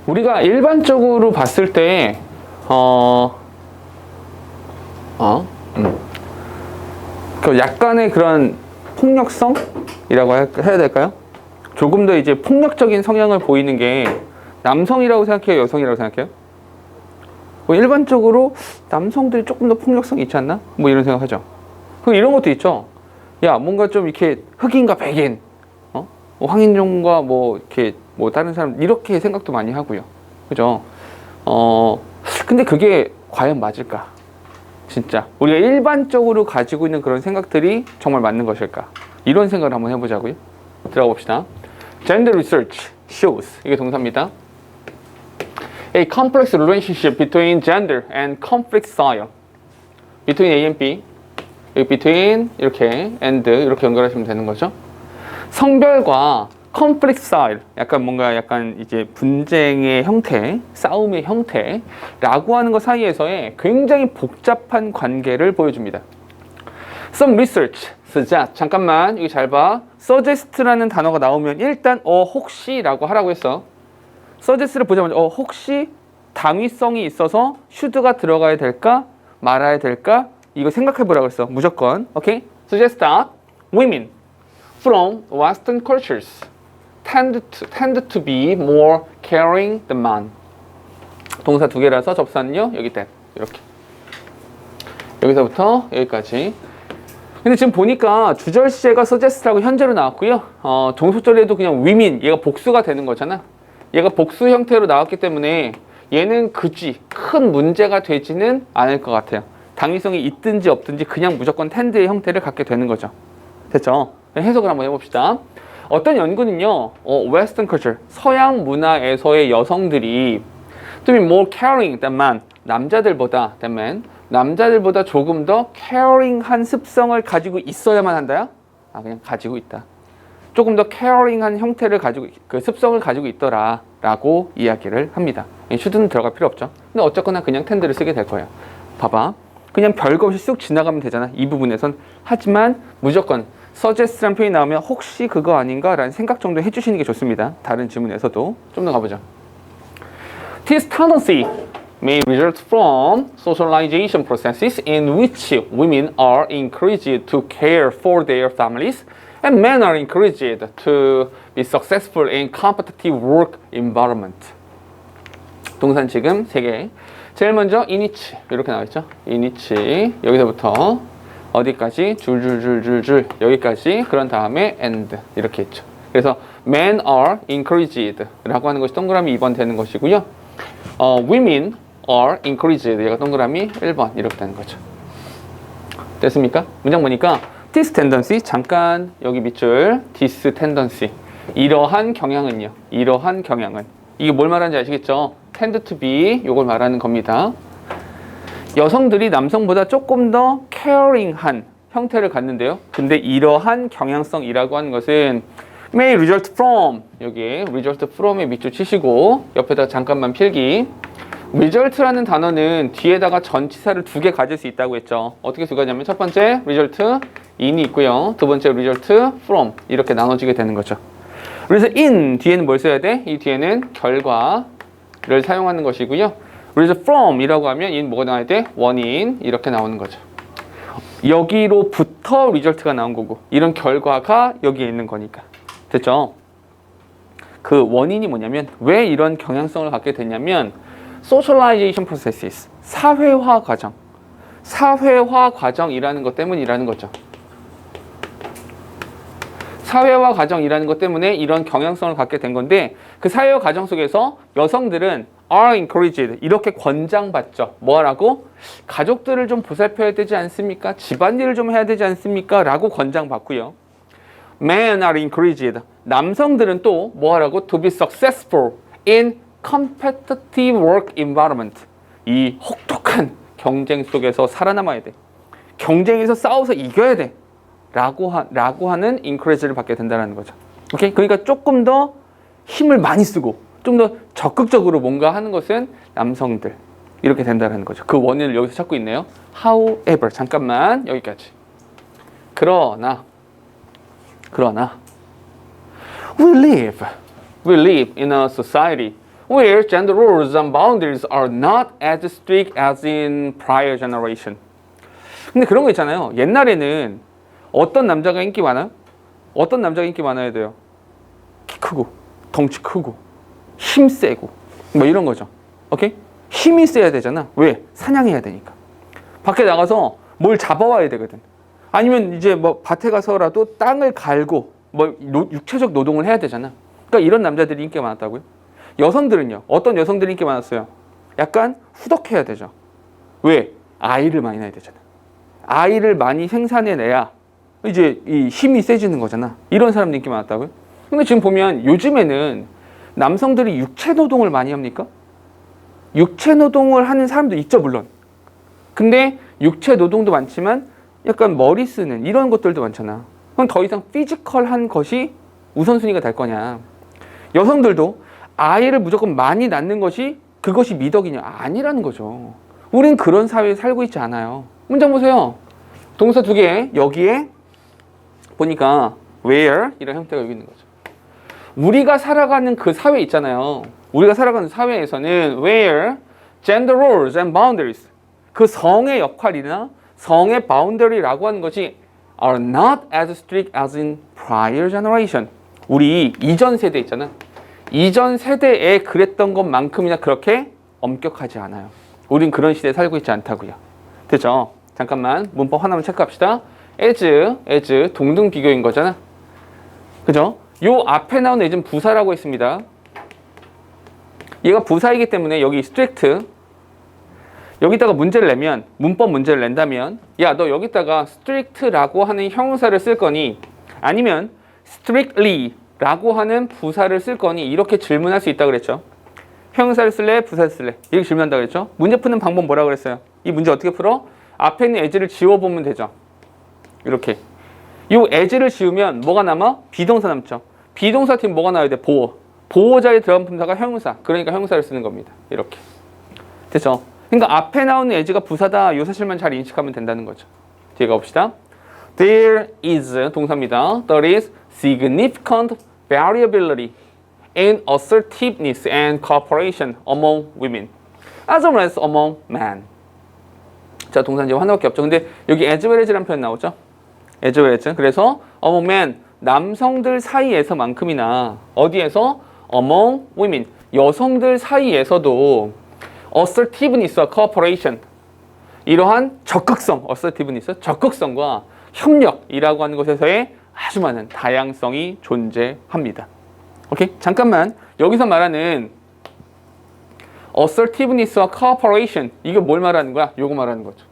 우리가 일반적으로 봤을 때, 그 약간의 그런 폭력성이라고 해야 될까요? 조금 더 이제 폭력적인 성향을 보이는 게 남성이라고 생각해요? 여성이라고 생각해요? 뭐 일반적으로 남성들이 조금 더 폭력성이 있지 않나? 뭐 이런 생각하죠. 그리고 이런 것도 있죠. 야, 뭔가 좀 이렇게 흑인과 백인, 뭐 황인종과 뭐 이렇게 뭐 다른 사람 이렇게 생각도 많이 하고요. 그죠? 근데 그게 과연 맞을까? 진짜 우리가 일반적으로 가지고 있는 그런 생각들이 정말 맞는 것일까? 이런 생각을 한번 해보자고요. 들어가 봅시다. Gender research shows, 이게 동사입니다. A complex relationship between gender and conflict style. Between A and B. 여기 between 이렇게 and 이렇게 연결하시면 되는 거죠. 성별과 conflict style, 약간 뭔가 약간 이제 분쟁의 형태, 싸움의 형태라고 하는 것 사이에서의 굉장히 복잡한 관계를 보여줍니다. Some research suggest, 잠깐만 여기 잘 봐. suggest라는 단어가 나오면 일단 혹시라고 하라고 했어. suggest를 보자마자 혹시 당위성이 있어서 should가 들어가야 될까 말아야 될까 이거 생각해 보라고 했어. 무조건. 오케이? Suggest that women from Western cultures tend to be more caring than men. 동사 두 개라서 접수는요 여기 that 이렇게 여기서부터 여기까지. 근데 지금 보니까 주절 시제가 suggest라고 현재로 나왔고요. 종속절에도 그냥 women, 얘가 복수가 되는 거잖아. 얘가 복수 형태로 나왔기 때문에 얘는 굳이 큰 문제가 되지는 않을 것 같아요. 당위성이 있든지 없든지 그냥 무조건 tend의 형태를 갖게 되는 거죠. 됐죠? 해석을 한번 해봅시다. 어떤 연구는요, Western culture, 서양 문화에서의 여성들이 to be more caring than men, 남자들보다 than men, 남자들보다 조금 더 caring한 습성을 가지고 있어야만 한다요? 그냥 가지고 있다. 조금 더 caring한 형태를 가지고, 그 습성을 가지고 있더라라고 이야기를 합니다. should는 들어갈 필요 없죠. 근데 어쨌거나 그냥 tend를 쓰게 될 거예요. 봐봐. 그냥 별거 없이 쑥 지나가면 되잖아. 이 부분에선. 하지만 무조건 suggest라는 표현이 나오면 혹시 그거 아닌가? 라는 생각 정도 해주시는 게 좋습니다. 다른 질문에서도. 좀 더 가보죠. This tendency may result from socialization processes in which women are encouraged to care for their families and men are encouraged to be successful in competitive work environment. 동사는 지금 3개. 제일 먼저 in which 이렇게 나와있죠. in which 여기서부터 어디까지? 줄줄줄줄줄 여기까지. 그런 다음에 and 이렇게 했죠. 그래서 men are encouraged 라고 하는 것이 동그라미 2번 되는 것이고요. women are encouraged 얘가 동그라미 1번 이렇게 되는 거죠. 됐습니까? 문장 보니까 this tendency 잠깐 여기 밑줄 this tendency 이러한 경향은요. 이러한 경향은 이게 뭘 말하는지 아시겠죠? tend to be 요걸 말하는 겁니다. 여성들이 남성보다 조금 더 caring한 형태를 갖는데요. 근데 이러한 경향성이라고 하는 것은 may result from 여기에 result from에 밑줄 치시고 옆에다 잠깐만 필기. result라는 단어는 뒤에다가 전치사를 2개 가질 수 있다고 했죠. 어떻게 두 가지냐면 첫 번째 result in이 있고요. 두 번째 result from 이렇게 나눠지게 되는 거죠. 그래서 in 뒤에는 뭘 써야 돼? 이 뒤에는 결과를 사용하는 것이고요. result from 이라고 하면 in 뭐가 나와야 돼? 원인 이렇게 나오는 거죠. 여기로부터 result가 나온 거고 이런 결과가 여기에 있는 거니까. 됐죠? 그 원인이 뭐냐면 왜 이런 경향성을 갖게 됐냐면 socialization processes, 사회화 과정. 사회화 과정이라는 것 때문이라는 거죠. 사회화 과정이라는 것 때문에 이런 경향성을 갖게 된 건데 그 사회화 과정 속에서 여성들은 are encouraged 이렇게 권장받죠. 뭐라고? 가족들을 좀 보살펴야 되지 않습니까? 집안일을 좀 해야 되지 않습니까? 라고 권장받고요. Men are encouraged. 남성들은 또 뭐하라고? To be successful in competitive work environment. 이 혹독한 경쟁 속에서 살아남아야 돼. 경쟁에서 싸워서 이겨야 돼. 라고 하는 encourage를 받게 된다는 거죠. 오케이? 그러니까 조금 더 힘을 많이 쓰고 좀 더 적극적으로 뭔가 하는 것은 남성들. 이렇게 된다는 거죠. 그 원인을 여기서 찾고 있네요. However, 잠깐만 여기까지. 그러나 we live in a society where gender roles and boundaries are not as strict as in prior generation. 근데 그런 거 있잖아요. 옛날에는 어떤 남자가 인기 많아요? 어떤 남자가 인기 많아야 돼요? 키 크고, 덩치 크고, 힘 세고, 뭐 이런 거죠. 오케이? 힘이 세야 되잖아. 왜? 사냥해야 되니까. 밖에 나가서 뭘 잡아와야 되거든. 아니면 이제 뭐 밭에 가서라도 땅을 갈고 뭐 육체적 노동을 해야 되잖아. 그러니까 이런 남자들이 인기가 많았다고요. 여성들은요. 어떤 여성들이 인기 많았어요? 약간 후덕해야 되죠. 왜? 아이를 많이 낳아야 되잖아. 아이를 많이 생산해내야 이제 이 힘이 세지는 거잖아. 이런 사람들 인기 많았다고요. 근데 지금 보면 요즘에는 남성들이 육체 노동을 많이 합니까? 육체 노동을 하는 사람도 있죠, 물론. 근데 육체 노동도 많지만 약간 머리 쓰는 이런 것들도 많잖아. 그럼 더 이상 피지컬한 것이 우선순위가 될 거냐. 여성들도 아이를 무조건 많이 낳는 것이 그것이 미덕이냐. 아니라는 거죠. 우린 그런 사회에 살고 있지 않아요. 문장 보세요. 동사 두 개. 여기에 보니까 where 이런 형태가 여기 있는 거죠. 우리가 살아가는 그 사회 있잖아요. 우리가 살아가는 사회에서는 where gender roles and boundaries 그 성의 역할이나 성의 바운더리라고 하는 것이 are not as strict as in prior generation. 우리 이전 세대 있잖아. 이전 세대에 그랬던 것만큼이나 그렇게 엄격하지 않아요. 우린 그런 시대에 살고 있지 않다고요. 됐죠? 잠깐만 문법 하나만 체크합시다. as 동등 비교인 거잖아. 그죠? 요 앞에 나오는 as는 부사라고 했습니다. 얘가 부사이기 때문에 여기 strict 여기다가 문제를 내면 문법 문제를 낸다면 야 너 여기다가 strict라고 하는 형용사를 쓸 거니 아니면 strictly 라고 하는 부사를 쓸 거니 이렇게 질문할 수 있다고 그랬죠. 형용사를 쓸래? 부사를 쓸래? 이렇게 질문한다고 그랬죠. 문제 푸는 방법 뭐라고 그랬어요? 이 문제 어떻게 풀어? 앞에 있는 as를 지워보면 되죠. 이렇게 이 as를 지우면 뭐가 남아? 비동사 남죠. 비동사 팀 뭐가 나와야 돼? 보호. 보호자에 들어간 품사가 형용사. 그러니까 형용사를 쓰는 겁니다. 이렇게 됐죠. 그러니까 앞에 나오는 as가 부사다. 이 사실만 잘 인식하면 된다는 거죠. 뒤에 가봅시다. There is 동사입니다. There is significant variability in assertiveness and cooperation among women as well as among men. 자, 동사 이제 하나밖에 없죠. 근데 여기 as well as라는 표현 나오죠. as well as. 그래서 among men 남성들 사이에서만큼이나 어디에서? among women 여성들 사이에서도 assertiveness와 cooperation 이러한 적극성, assertiveness, 적극성과 협력이라고 하는 것에서의 아주 많은 다양성이 존재합니다. 오케이? 잠깐만 여기서 말하는 assertiveness와 cooperation 이게 뭘 말하는 거야? 요거 말하는 거죠.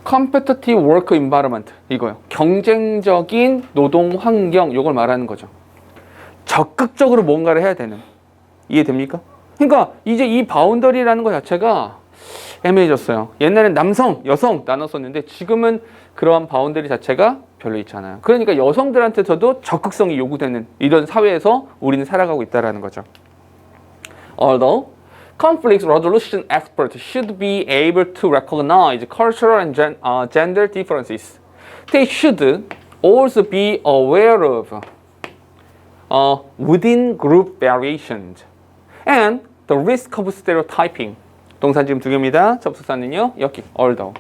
competitive work environment 이거요. 경쟁적인 노동 환경 요걸 말하는 거죠. 적극적으로 뭔가를 해야 되는. 이해됩니까? 그러니까 이제 이 바운더리라는 것 자체가 애매해졌어요. 옛날엔 남성, 여성 나눴었는데 지금은 그러한 바운더리 자체가 별로 있지 않아요. 그러니까 여성들한테서도 적극성이 요구되는 이런 사회에서 우리는 살아가고 있다는 거죠. Although conflict resolution experts should be able to recognize cultural and gender differences, they should also be aware of within group variations and the risk of stereotyping. 동사 지금 두 개입니다. 접속사는요. 여기 although.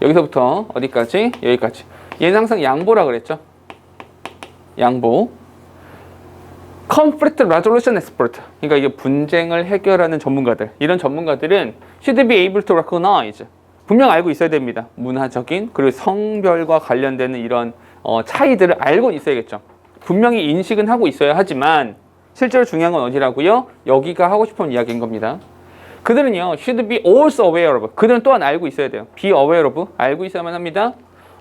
여기서부터 어디까지? 여기까지. 얘는 항상 양보라 그랬죠. 양보. conflict resolution expert. 그러니까 이게 분쟁을 해결하는 전문가들. 이런 전문가들은 should be able to recognize. 분명 알고 있어야 됩니다. 문화적인 그리고 성별과 관련되는 이런 차이들을 알고 있어야겠죠. 분명히 인식은 하고 있어야 하지만 실제로 중요한 건 어디라고요? 여기가 하고 싶은 이야기인 겁니다. 그들은요, should be also aware of. 그들은 또한 알고 있어야 돼요. be aware of. 알고 있어야만 합니다.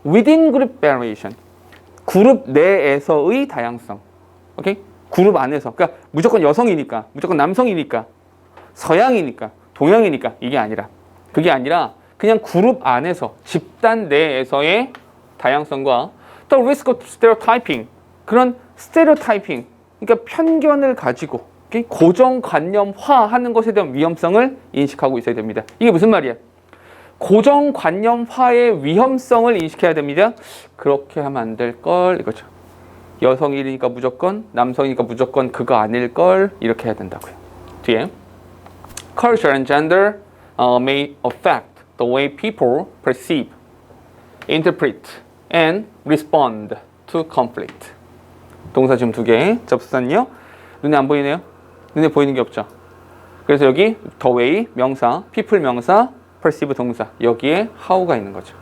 within group variation. 그룹 내에서의 다양성. 오케이? 그룹 안에서. 그러니까 무조건 여성이니까, 무조건 남성이니까, 서양이니까, 동양이니까 이게 아니라. 그게 아니라 그냥 그룹 안에서, 집단 내에서의 다양성과 the risk of stereotyping. 그런 스테레오타이핑, 그러니까 편견을 가지고 고정관념화하는 것에 대한 위험성을 인식하고 있어야 됩니다. 이게 무슨 말이야? 고정관념화의 위험성을 인식해야 됩니다. 그렇게 하면 안 될 걸 이거죠. 여성이니까 무조건, 남성이니까 무조건 그거 아닐 걸 이렇게 해야 된다고요. 뒤에 culture and gender may affect the way people perceive, interpret, and respond to conflict. 동사 지금 2개. 접수사는요. 눈에 안 보이네요. 눈에 보이는 게 없죠. 그래서 여기 the way 명사, people 명사, perceive 동사. 여기에 how가 있는 거죠.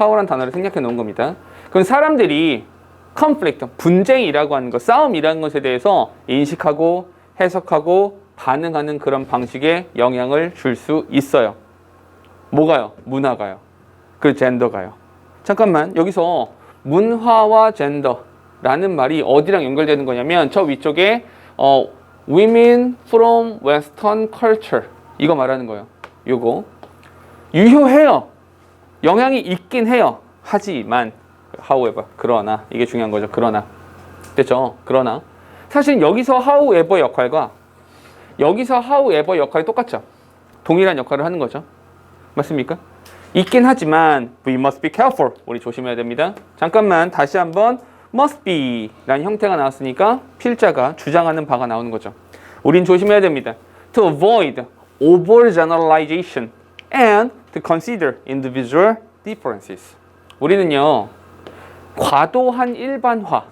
how라는 단어를 생략해 놓은 겁니다. 그럼 사람들이 conflict, 분쟁이라고 하는 것, 싸움이라는 것에 대해서 인식하고 해석하고 반응하는 그런 방식에 영향을 줄 수 있어요. 뭐가요? 문화가요. 그리고 젠더가요. 잠깐만, 여기서 문화와 젠더라는 말이 어디랑 연결되는 거냐면 저 위쪽에 women from western culture 이거 말하는 거예요. 요거 유효해요. 영향이 있긴 해요. 하지만 however, 그러나 이게 중요한 거죠. 그러나 됐죠? 그러나 사실 여기서 however 역할과 여기서 however 역할이 똑같죠. 동일한 역할을 하는 거죠. 맞습니까? 있긴 하지만 we must be careful. 우리 조심해야 됩니다. 잠깐만 다시 한번 must be 라는 형태가 나왔으니까 필자가 주장하는 바가 나오는 거죠. 우린 조심해야 됩니다. To avoid overgeneralization and to consider individual differences. 우리는요 과도한 일반화를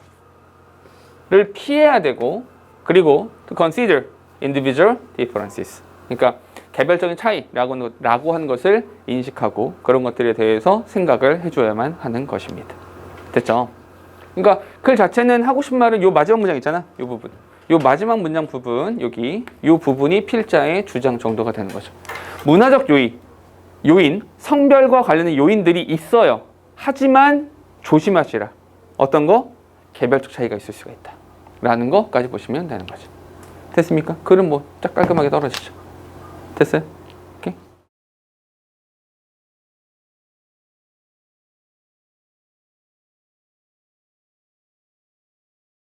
피해야 되고 그리고 to consider individual differences. 그러니까 개별적인 차이라고 하는 것을 인식하고 그런 것들에 대해서 생각을 해줘야만 하는 것입니다. 됐죠? 그러니까 글 자체는 하고 싶은 말은 요 마지막 문장 있잖아. 요 부분. 요 마지막 문장 부분 여기 요 부분이 필자의 주장 정도가 되는 거죠. 문화적 요인, 성별과 관련된 요인들이 있어요. 하지만 조심하시라. 어떤 거? 개별적 차이가 있을 수가 있다. 라는 거까지 보시면 되는 거죠. 됐습니까? 글은 뭐 딱 깔끔하게 떨어지죠. 됐어요?